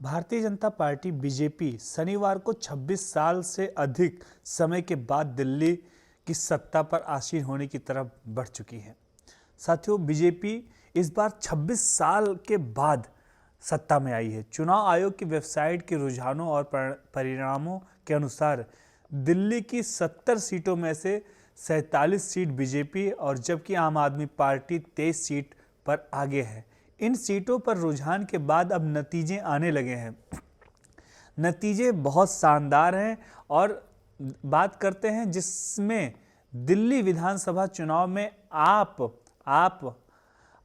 Bharatiya Janata party BJP शनिवार को 26 साल से अधिक समय के बाद दिल्ली की सत्ता पर आसीन होने की तरफ बढ़ चुकी है। साथियों, बीजेपी इस बार 26 साल के बाद सत्ता में आई है। चुनाव आयोग की वेबसाइट के रुझानों और परिणामों के अनुसार दिल्ली की 70 सीटों में से 47 सीट बीजेपी और जबकि आम आदमी पार्टी 23 सीट पर आगे है। इन सीटों पर रुझान के बाद अब नतीजे आने लगे हैं। नतीजे बहुत शानदार हैं और बात करते हैं जिसमें दिल्ली विधानसभा चुनाव में आप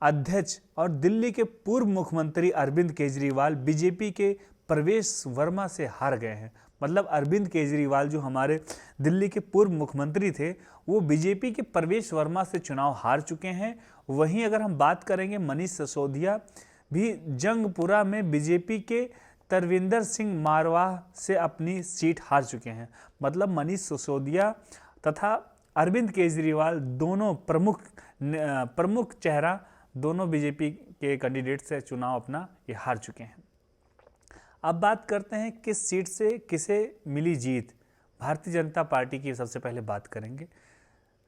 अध्यक्ष और दिल्ली के पूर्व मुख्यमंत्री अरविंद केजरीवाल बीजेपी के प्रवेश वर्मा से हार गए हैं। मतलब अरविंद केजरीवाल जो हमारे दिल्ली के पूर्व मुख्यमंत्री थे, वो बीजेपी के प्रवेश वर्मा से चुनाव हार चुके हैं। वहीं अगर हम बात करेंगे मनीष सिसोदिया भी जंगपुरा में बीजेपी के तरविंदर सिंह मारवाह से अपनी सीट हार चुके हैं। मतलब मनीष सिसोदिया तथा अरविंद केजरीवाल दोनों प्रमुख चेहरा दोनों बीजेपी के कैंडिडेट से चुनाव अपना ये हार चुके हैं। अब बात करते हैं किस सीट से किसे मिली जीत। भारतीय जनता पार्टी की सबसे पहले बात करेंगे।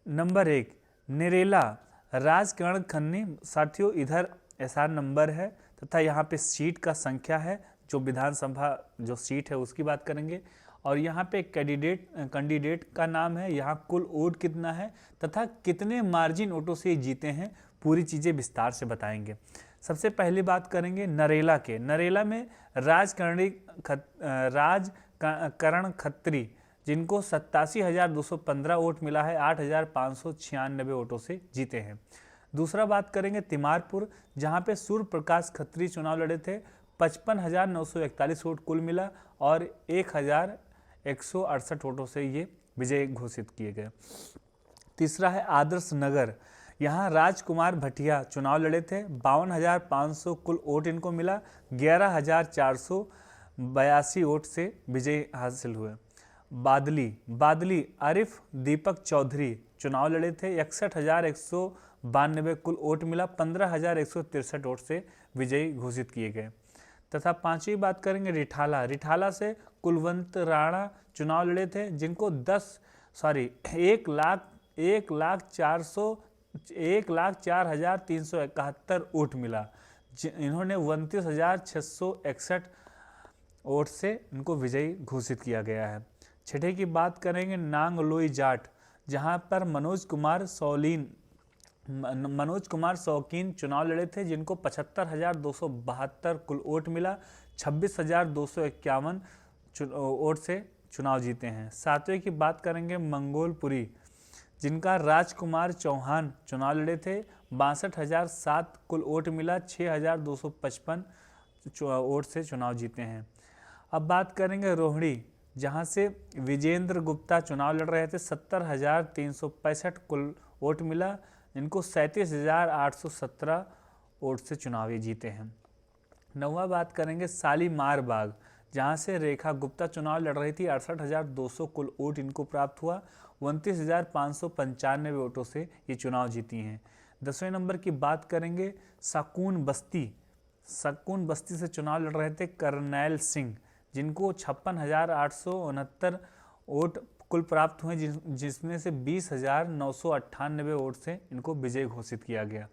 नंबर 1 नरेला राजकरण खन्नी। साथियों, इधर एसआर नंबर है तथा यहाँ पे सीट का संख्या है, जो विधानसभा जो सीट है उसकी बात करेंगे। और यहाँ पे कैंडिडेट का नाम है, यहाँ कुल वोट कितना है तथा कितने मार्जिन वोटों से जीते हैं, पूरी चीज़ें विस्तार से बताएंगे। सबसे पहली बात करेंगे नरेला के। नरेला में राजकरण खत्री जिनको 87,215 वोट मिला है, 8,596 वोटों से जीते हैं। दूसरा बात करेंगे तिमारपुर, जहां पे सूर्य प्रकाश खत्री चुनाव लड़े थे, 55,941 वोट कुल मिला और 1,168 वोटों से ये विजय घोषित किए गए। तीसरा है आदर्श नगर, यहाँ राजकुमार भटिया चुनाव लड़े थे, 52,500 कुल वोट इनको मिला, 11,482 वोट से विजय हासिल हुए। बादली आरिफ दीपक चौधरी चुनाव लड़े थे, 61,192 कुल वोट मिला, 15,163 वोट से विजयी घोषित किए गए। तथा पांचवी बात करेंगे रिठाला से कुलवंत राणा चुनाव लड़े थे, जिनको 1,04,371 वोट मिला। इन्होंने 29,661 वोट से इनको विजयी घोषित किया गया है। छठे की बात करेंगे नांगलोई जाट, जहां पर मनोज कुमार शौकीन चुनाव लड़े थे, जिनको 75,272 कुल वोट मिला, 26,251 वोट से चुनाव जीते हैं। सातवें की बात करेंगे मंगोलपुरी, जिनका राजकुमार चौहान चुनाव लड़े थे, 62,007 कुल वोट मिला, 6,255 वोट से चुनाव जीते हैं। अब बात करेंगे रोहिणी, जहां से विजेंद्र गुप्ता चुनाव लड़ रहे थे, 70,365 कुल वोट मिला, इनको 37,817 वोट से चुनाव जीते हैं। नौवां बात करेंगे शालीमार बाग, जहां से रेखा गुप्ता चुनाव लड़ रही थी, 68,200 कुल वोट इनको प्राप्त हुआ, 29,595 वोटों से ये चुनाव जीती हैं। 10वें नंबर की बात करेंगे सकून बस्ती से चुनाव लड़ रहे थे करनैल सिंह, जिनको 56,869 वोट कुल प्राप्त हुए, जिसमें से 20,998 वोट से इनको विजय घोषित किया गया।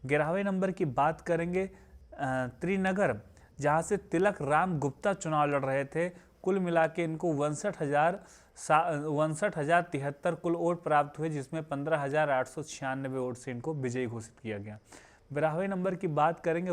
11वें नंबर की बात करेंगे त्रिनगर, जहां से तिलक राम गुप्ता चुनाव लड़ रहे थे, कुल मिला के इनको 62,073 कुल वोट प्राप्त हुए, जिसमें 15,896 वोट से इनको विजयी घोषित किया गया। 12वें नंबर की बात करेंगे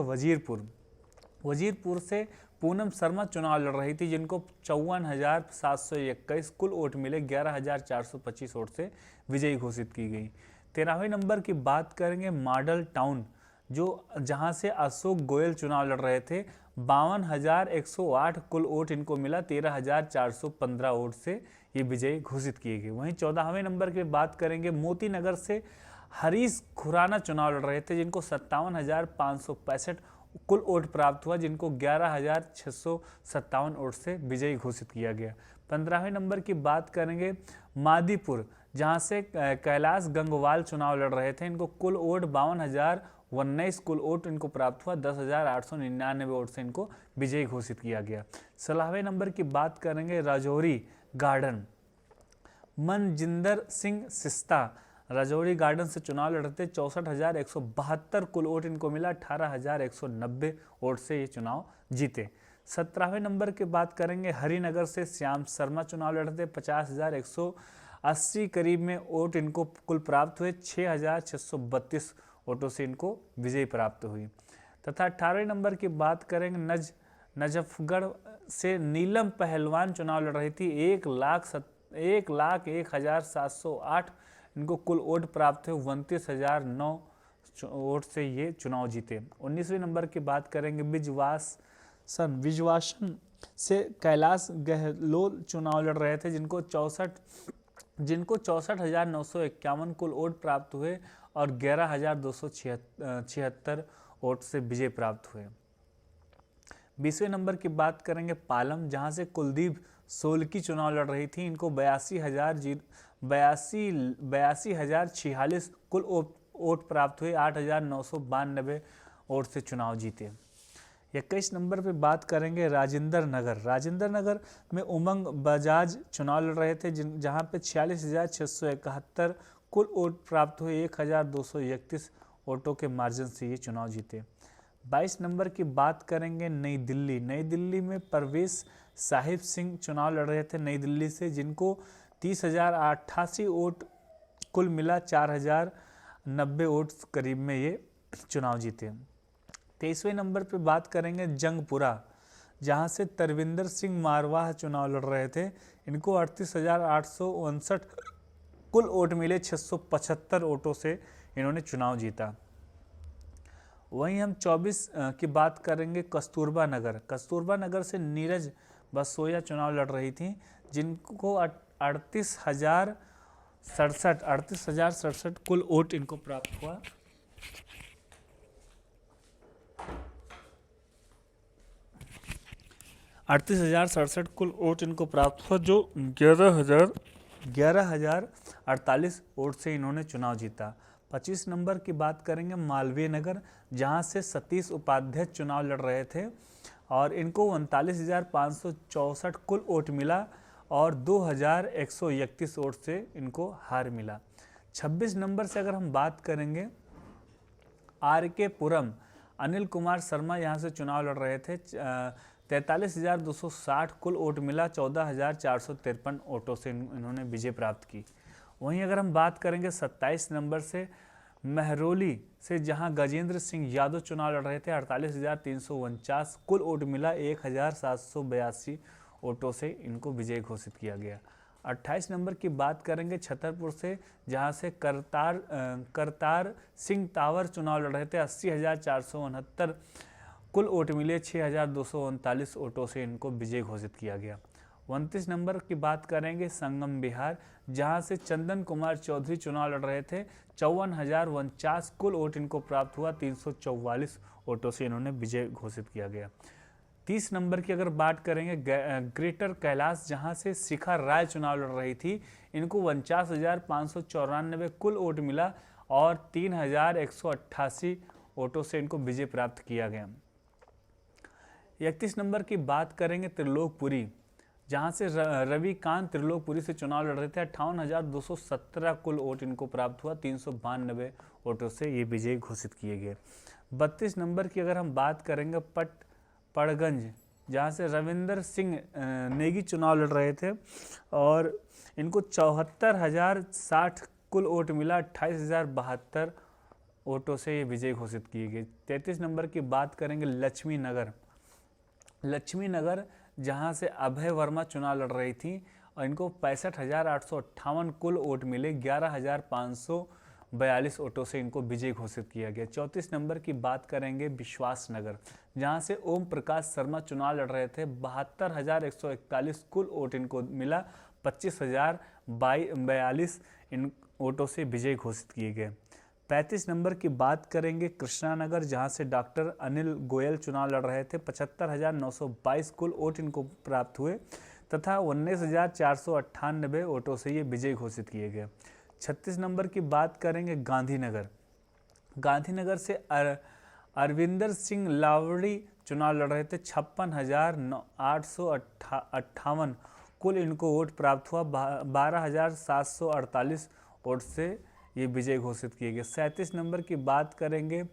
वजीरपुर से पूनम शर्मा चुनाव लड़ रही थी, जिनको 54,721 कुल वोट मिले, 11,425 वोट से विजयी घोषित की गई। 13वें नंबर की बात करेंगे मॉडल टाउन, जहां से अशोक गोयल चुनाव लड़ रहे थे, 52,108 कुल वोट इनको मिला, 13,415 वोट से ये विजयी घोषित किए गए। वहीं 14वें नंबर की बात करेंगे मोती नगर से हरीश खुराना चुनाव लड़ रहे थे, जिनको 57,565 कुल वोट प्राप्त हुआ, जिनको 11,657 वोट से विजयी घोषित किया गया। 15वें नंबर की बात करेंगे मादीपुर, जहां से कैलाश गंगवाल चुनाव लड़ रहे थे, इनको कुल वोट 52,000 19 कुल वोट इनको प्राप्त हुआ। 10,899 वोट से इनको विजयी घोषित किया गया। 16वें नंबर की बात करेंगे राजौरी गार्डन। मनजिंदर सिंह सिस्ता राजौरी गार्डन से चुनाव लड़ रहे थे। 64,172 कुल वोट इनको मिला। 18,190 वोट से ये चुनाव जीते। 17वें नंबर की बात करेंगे हरिनगर से श्याम शर्मा चुनाव लड़ रहे थे। 50,180 करीब में वोट इनको कुल प्राप्त हुए। 6,632 वोटों से इनको विजय प्राप्त हुई। तथा 18वें नंबर की बात करेंगे नजफगढ़ से नीलम पहलवान चुनाव लड़ रही थी। 1,01,708 इनको कुल वोट प्राप्त हुए। 29,009 वोट से ये चुनाव जीते। 19वें नंबर की बात करेंगे विजवासन से कैलाश गहलोत चुनाव लड़ रहे थे, जिनको 64,951 कुल वोट प्राप्त हुए और 11,276 वोट से विजय प्राप्त हुए। 20वें नंबर की बात करेंगे पालम, जहां से कुलदीप सोलकी चुनाव लड़ रही थी। इनको 82,046 कुल वोट प्राप्त हुए। 8,992 वोट से चुनाव जीते। 21 नंबर पे बात करेंगे राजेंद्र नगर में उमंग बजाज चुनाव लड़ रहे थे, जहां पे 46,671 कुल वोट प्राप्त हुए। 1,231 वोटों के मार्जिन से ये चुनाव जीते। 22 नंबर की बात करेंगे नई दिल्ली में परवेश साहिब सिंह चुनाव लड़ रहे थे नई दिल्ली से, जिनको 30,088 वोट कुल मिला। 4,090 वोट करीब में ये चुनाव जीते। 23वें नंबर पे बात करेंगे जंगपुरा, जहां से तरविंदर सिंह मारवाह चुनाव लड़ रहे थे। इनको 38,859 कुल वोट मिले। 675 वोटों से इन्होंने चुनाव जीता। वहीं हम 24 की बात करेंगे कस्तूरबा नगर से नीरज बसोया चुनाव लड़ रही थी, जिनको 38,067 कुल वोट इनको प्राप्त हुआ। 38,067 कुल वोट इनको प्राप्त हुआ, जो 11,048 वोट से इन्होंने चुनाव जीता। 25 नंबर की बात करेंगे मालवीय नगर, जहां से सतीश उपाध्याय चुनाव लड़ रहे थे और इनको 39,564 कुल वोट मिला और 2,131 वोट से इनको हार मिला। 26 नंबर से अगर हम बात करेंगे RK पुरम, अनिल कुमार शर्मा यहाँ से चुनाव लड़ रहे थे। 43,260 कुल वोट मिला। 14,453 वोटों से इन्होंने विजय प्राप्त की। वहीं अगर हम बात करेंगे 27 नंबर से महरौली से, जहां गजेंद्र सिंह यादव चुनाव लड़ रहे थे। 48,349 कुल वोट मिला। 1,782 वोटों से इनको विजय घोषित किया गया। 28 नंबर की बात करेंगे छतरपुर से, जहां से करतार सिंह तावर चुनाव लड़ रहे थे। 80,469 कुल वोट मिले। 6,239 वोटों से इनको विजय घोषित किया गया। 29 नंबर की बात करेंगे संगम बिहार, जहां से चंदन कुमार चौधरी चुनाव लड़ रहे थे। 54,049 कुल वोट इनको प्राप्त हुआ। 344 वोटों से इन्होंने विजय घोषित किया गया। 30 नंबर की अगर बात करेंगे ग्रेटर कैलाश, जहां से शिखा राय चुनाव लड़ रही थी। इनको 49,594 कुल वोट मिला और 3,188 वोटों से इनको विजय प्राप्त किया गया। 31 नंबर की बात करेंगे त्रिलोकपुरी, जहां से रविकांत त्रिलोकपुरी से चुनाव लड़ रहे थे। 58,217 कुल वोट इनको प्राप्त हुआ। 392 वोटों से ये विजय घोषित किए गए। 32 नंबर की अगर हम बात करेंगे पड़गंज, जहां से रविंदर सिंह नेगी चुनाव लड़ रहे थे और इनको 74,060 कुल वोट मिला। 28,072 वोटों से ये विजय घोषित किए गए। 33 नंबर की बात करेंगे लक्ष्मी नगर, जहां से अभय वर्मा चुनाव लड़ रही थी और इनको 65,858 कुल वोट मिले। 11,542 वोटों से इनको विजय घोषित किया गया। 34 नंबर की बात करेंगे विश्वास नगर, जहां से ओम प्रकाश शर्मा चुनाव लड़ रहे थे। 72,141 कुल वोट इनको मिला। 25,042 इन वोटों से विजय घोषित किए गए। 35 नंबर की बात करेंगे कृष्णानगर, जहां से डॉक्टर अनिल गोयल चुनाव लड़ रहे थे। 75,922 कुल वोट इनको प्राप्त हुए तथा 19,498 वोटों से ये विजय घोषित किए गए। 36 नंबर की बात करेंगे गांधीनगर से अरविंदर सिंह लावड़ी चुनाव लड़ रहे थे। 56,858 कुल इनको वोट प्राप्त हुआ। 12,748 वोट से ये विजय घोषित किए गए। 37 नंबर की बात करेंगे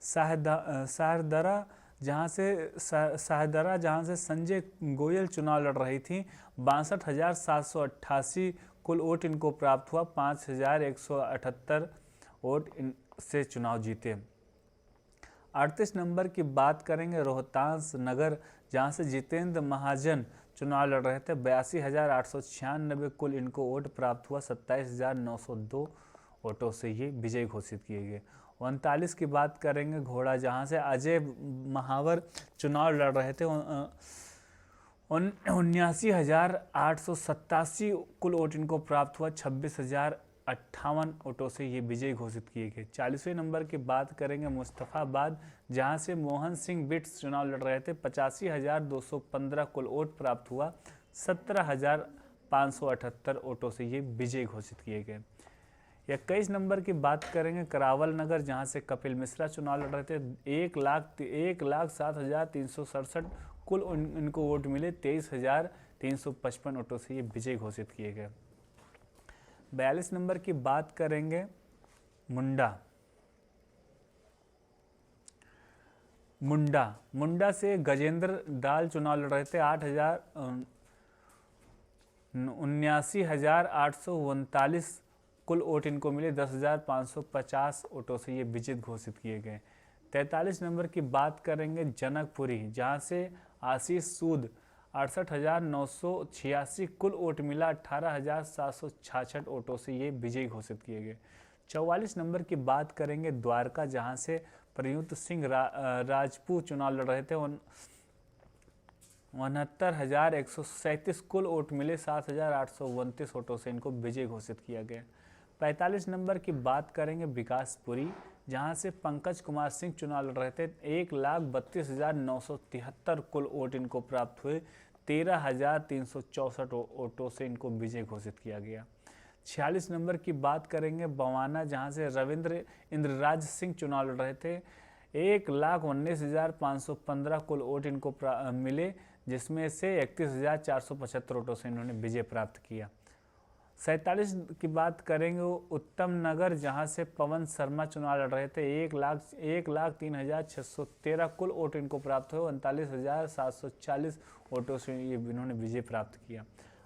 शाहदरा, जहाँ से संजय गोयल चुनाव लड़ रही थी। 62,788 कुल वोट इनको प्राप्त हुआ। 5,178 वोट से चुनाव जीते। 38 नंबर की बात करेंगे रोहतास नगर, जहाँ से जितेंद्र महाजन चुनाव लड़ रहे थे। 82,896 कुल इनको वोट प्राप्त हुआ। 27,902 वोटों से ये विजय घोषित किए गए। 39 की बात करेंगे घोड़ा, जहाँ से अजय महावर चुनाव लड़ रहे थे। 79,887 कुल वोट इनको प्राप्त हुआ। 26,058 वोटों से ये विजय घोषित किए गए। 40वें नंबर की बात करेंगे मुस्तफ़ाबाद, जहां से मोहन सिंह बिट्स चुनाव लड़ रहे थे। 85,215 कुल वोट प्राप्त हुआ। 17,578 वोटों से ये विजय घोषित किए गए। 21 नंबर की बात करेंगे करावल नगर, जहां से कपिल मिश्रा चुनाव लड़ रहे थे। 1,07,367 कुल इनको वोट मिले। 23,355 वोटों से ये विजय घोषित किए गए। 42 नंबर की बात करेंगे मुंडा से गजेंद्र दाल चुनाव लड़ रहे थे। 79,839 कुल वोट इनको मिले। 10,550 वोटों से ये विजय घोषित किए गए। 43 नंबर की बात करेंगे जनकपुरी, जहां से आशीष सूद 68,986 कुल वोट मिला। 18,766 वोटों से ये विजयी घोषित किए गए। 44 नंबर की बात करेंगे द्वारका, जहां से प्रयुक्त सिंह राजपूत चुनाव लड़ रहे थे। 69,137 कुल वोट मिले। 7,829 वोटों से इनको विजय घोषित किया गया। 45 नंबर की बात करेंगे विकासपुरी, जहां से पंकज कुमार सिंह चुनाव लड़ रहे थे। 1,32,973 कुल वोट इनको प्राप्त हुए। 13,364 वोटों से इनको विजय घोषित किया गया। 46 नंबर की बात करेंगे बवाना, जहां से रविंद्र इंद्रराज सिंह चुनाव लड़ रहे थे। 1,19,515 कुल वोट इनको मिले, जिसमें से 31,475 वोटों से इन्होंने विजय प्राप्त किया। 47 की बात करेंगे उत्तम नगर, जहां से पवन शर्मा चुनाव लड़ रहे थे। 1,03,613 कुल वोट इनको प्राप्त हुए। 39,740 वोटों से ये इन्होंने विजय प्राप्त किया।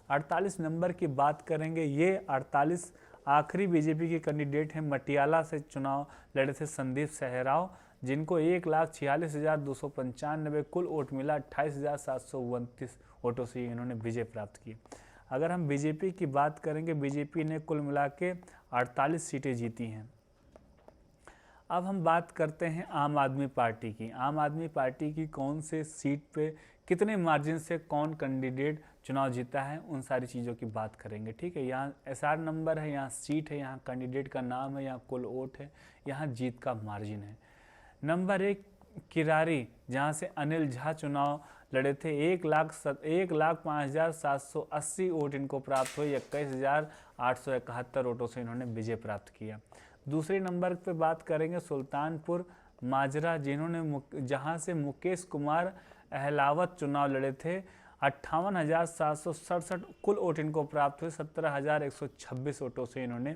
48 नंबर की बात करेंगे, ये 48 आखिरी बीजेपी के कैंडिडेट हैं। मटियाला से चुनाव लड़े थे संदीप सहराव, जिनको 1,46,295 कुल वोट मिला। 28,729 वोटों से इन्होंने विजय प्राप्त की। अगर हम बीजेपी की बात करेंगे, बीजेपी ने कुल मिला के 48 सीटें जीती हैं। अब हम बात करते हैं आम आदमी पार्टी की। आम आदमी पार्टी की कौन से सीट पे कितने मार्जिन से कौन कैंडिडेट चुनाव जीता है, उन सारी चीज़ों की बात करेंगे। ठीक है, यहाँ SR नंबर है, यहाँ सीट है, यहाँ कैंडिडेट का नाम है, यहाँ कुल वोट है, यहाँ जीत का मार्जिन है। नंबर 1 किरारी, जहाँ से अनिल झा चुनाव लड़े थे। 1,05,780 वोट इनको प्राप्त हुए। 21,871 वोटों से इन्होंने विजय प्राप्त किया। दूसरे नंबर पे बात करेंगे सुल्तानपुर माजरा, जहां से मुकेश कुमार अहलावत चुनाव लड़े थे। 58,767 कुल वोट इनको प्राप्त हुए। 17,126 वोटों से इन्होंने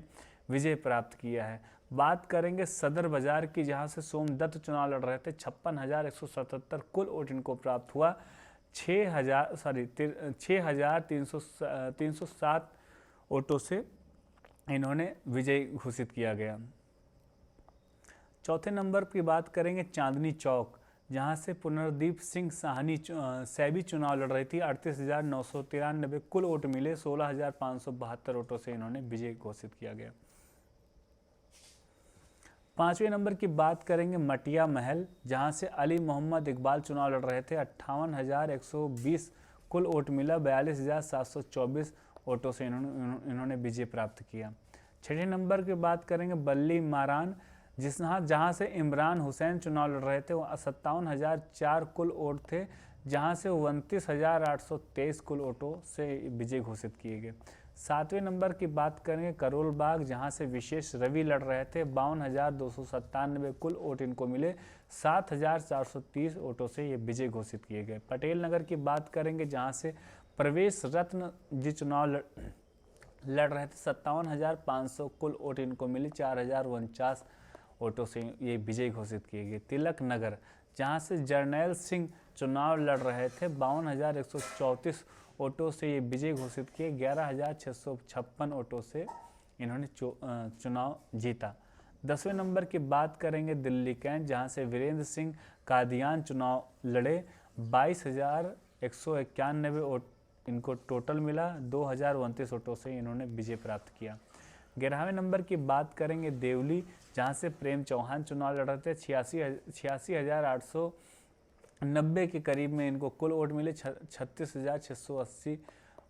विजय प्राप्त किया है। बात करेंगे सदर बाजार की, जहां से सोमदत्त चुनाव लड़ रहे थे। 56,177 कुल वोट इनको प्राप्त हुआ। 6,307 वोटों से इन्होंने विजय घोषित किया गया। चौथे नंबर की बात करेंगे चांदनी चौक, जहां से पुनर्दीप सिंह साहनी सैबी चुनाव लड़ रही थी। 38,993 कुल वोट मिले। 16,572 वोटों से इन्होंने विजय घोषित किया गया। पांचवें नंबर की बात करेंगे मटिया महल, जहां से अली मोहम्मद इकबाल चुनाव लड़ रहे थे। 58,120 कुल वोट मिला। 42,724 वोटों से इन्होंने विजय प्राप्त किया। छठे नंबर की बात करेंगे बल्ली मारान, जहां से इमरान हुसैन चुनाव लड़ रहे थे। 57,004 कुल वोट थे, जहां से 29,823 कुल वोटों से विजय घोषित किए गए। 7वें नंबर की बात करेंगे करोल बाग, जहां से विशेष रवि लड़ रहे थे। 52,297 कुल वोट इनको मिले। 7,430 वोटों से ये विजय घोषित किए गए। पटेल नगर की बात करेंगे, जहां से प्रवेश रत्न जी चुनाव लड़ रहे थे। 57,500 कुल वोट इनको मिले। 4,049 वोटों से ये विजय घोषित किए गए। तिलक नगर, जहां से जर्नैल सिंह चुनाव लड़ रहे थे। 52,134 वोटों से ये विजय घोषित किए। 11,656 वोटों से इन्होंने चुनाव जीता। 10वें नंबर की बात करेंगे दिल्ली कैंट, जहां से वीरेंद्र सिंह कादियान चुनाव लड़े। 22,191 वोट इनको टोटल मिला। 2,029 वोटों से इन्होंने विजय प्राप्त किया। 11वें नंबर की बात करेंगे देवली, जहां से प्रेम चौहान चुनाव लड़ रहे थे। 86,890 के करीब में इनको कुल वोट मिले। 36,680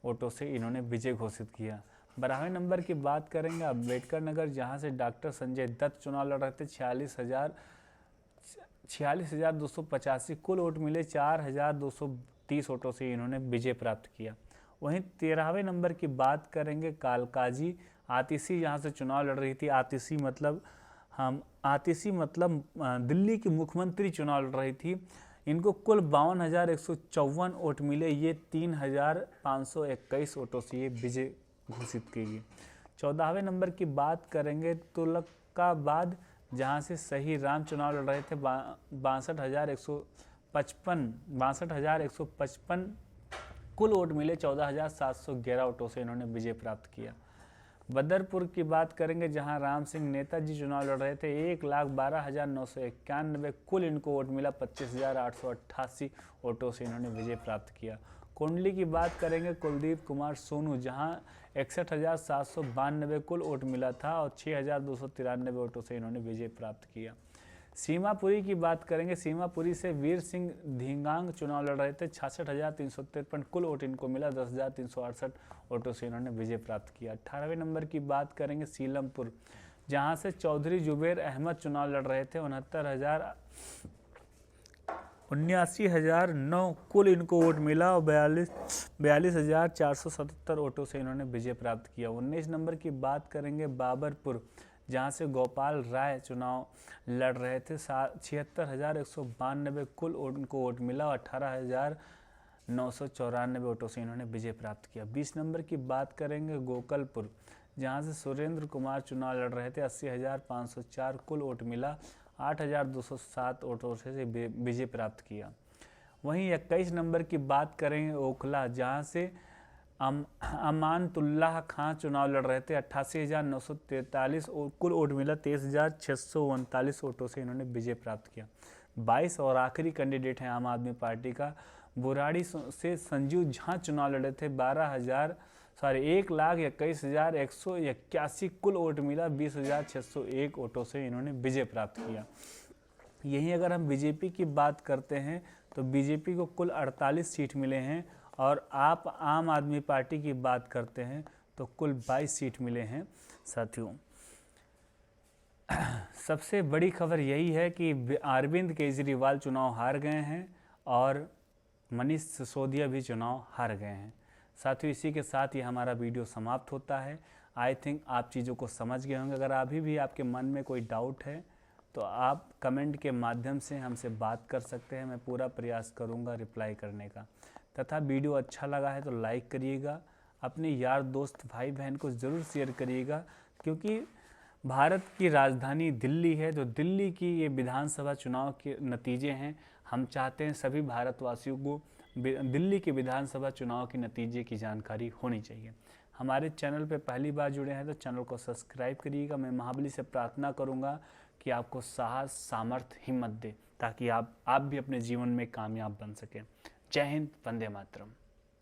वोटों से इन्होंने विजय घोषित किया। 12वें नंबर की बात करेंगे अम्बेडकर नगर, जहां से डॉक्टर संजय दत्त चुनाव लड़ रहे थे। 46,285 कुल वोट मिले। 4,230 वोटों से इन्होंने विजय प्राप्त किया। वहीं 13वें नंबर की बात करेंगे कालकाजी आतिशी, जहाँ से चुनाव लड़ रही थी। आतिशी मतलब दिल्ली की मुख्यमंत्री चुनाव लड़ रही थी। इनको कुल 52,154 वोट मिले। ये 3,521 वोटों से ये विजय घोषित की गई। 14वें नंबर की बात करेंगे तुलकाबाद, जहाँ से सही राम चुनाव लड़ रहे थे। 62,155 कुल वोट मिले। 14,711 वोटों से इन्होंने विजय प्राप्त किया। बदरपुर की बात करेंगे, जहां राम सिंह नेताजी चुनाव लड़ रहे थे। 1,12,991 कुल इनको वोट मिला। 25,888 वोटों से इन्होंने विजय प्राप्त किया। कुंडली की बात करेंगे कुलदीप कुमार सोनू, जहां 61,792 कुल वोट मिला था और 6,293 वोटों से इन्होंने विजय प्राप्त किया। सीमापुरी की बात करेंगे, सीमापुरी से वीर सिंह धिंगांग चुनाव लड़ रहे थे। 66,353 कुल वोट इनको मिला। 10,368 वोटों से इन्होंने विजय प्राप्त किया। 18वें नंबर की बात करेंगे सीलमपुर, जहां से चौधरी जुबेर अहमद चुनाव लड़ रहे थे। 79,009 कुल इनको वोट मिला और 42,477 वोटों से इन्होंने विजय प्राप्त किया। 19 नंबर की बात करेंगे बाबरपुर, जहां से गोपाल राय चुनाव लड़ रहे थे। 76,192 कुल उनको वोट मिला और 18,994 वोटों से इन्होंने विजय प्राप्त किया। 20 नंबर की बात करेंगे गोकलपुर, जहां से सुरेंद्र कुमार चुनाव लड़ रहे थे। 80,504 कुल वोट मिला। 8,207 वोटों से विजय प्राप्त किया। वहीं 21 नंबर की बात करेंगे ओखला, जहां से अमानतुल्लाह खां चुनाव लड़ रहे थे। 88,943 कुल वोट मिला। 23,639 वोटों से इन्होंने विजय प्राप्त किया। 22 और आखिरी कैंडिडेट हैं आम आदमी पार्टी का, बुराड़ी से संजीव झा चुनाव लड़े थे। 1,21,181 कुल वोट मिला। 20,601 वोटों से इन्होंने विजय प्राप्त किया। यहीं अगर हम बीजेपी की बात करते हैं तो बीजेपी को कुल 48 सीट मिले हैं और आप आम आदमी पार्टी की बात करते हैं तो कुल 22 सीट मिले हैं। साथियों, सबसे बड़ी खबर यही है कि अरविंद केजरीवाल चुनाव हार गए हैं और मनीष सिसोदिया भी चुनाव हार गए हैं। साथियों, इसी के साथ ही हमारा वीडियो समाप्त होता है। आई थिंक आप चीज़ों को समझ गए होंगे। अगर अभी भी आपके मन में कोई डाउट है तो आप कमेंट के माध्यम से हमसे बात कर सकते हैं। मैं पूरा प्रयास करूंगा रिप्लाई करने का। तथा वीडियो अच्छा लगा है तो लाइक करिएगा, अपने यार दोस्त भाई बहन को ज़रूर शेयर करिएगा, क्योंकि भारत की राजधानी दिल्ली है। जो दिल्ली की ये विधानसभा चुनाव के नतीजे हैं, हम चाहते हैं सभी भारतवासियों को दिल्ली के विधानसभा चुनाव के नतीजे की जानकारी होनी चाहिए। हमारे चैनल पे पहली बार जुड़े हैं तो चैनल को सब्सक्राइब करिएगा। मैं महाबली से प्रार्थना करूंगा कि आपको साहस, सामर्थ्य, हिम्मत दे, ताकि आप भी अपने जीवन में कामयाब बन सकें। जय हिंद, वंदे मातरम।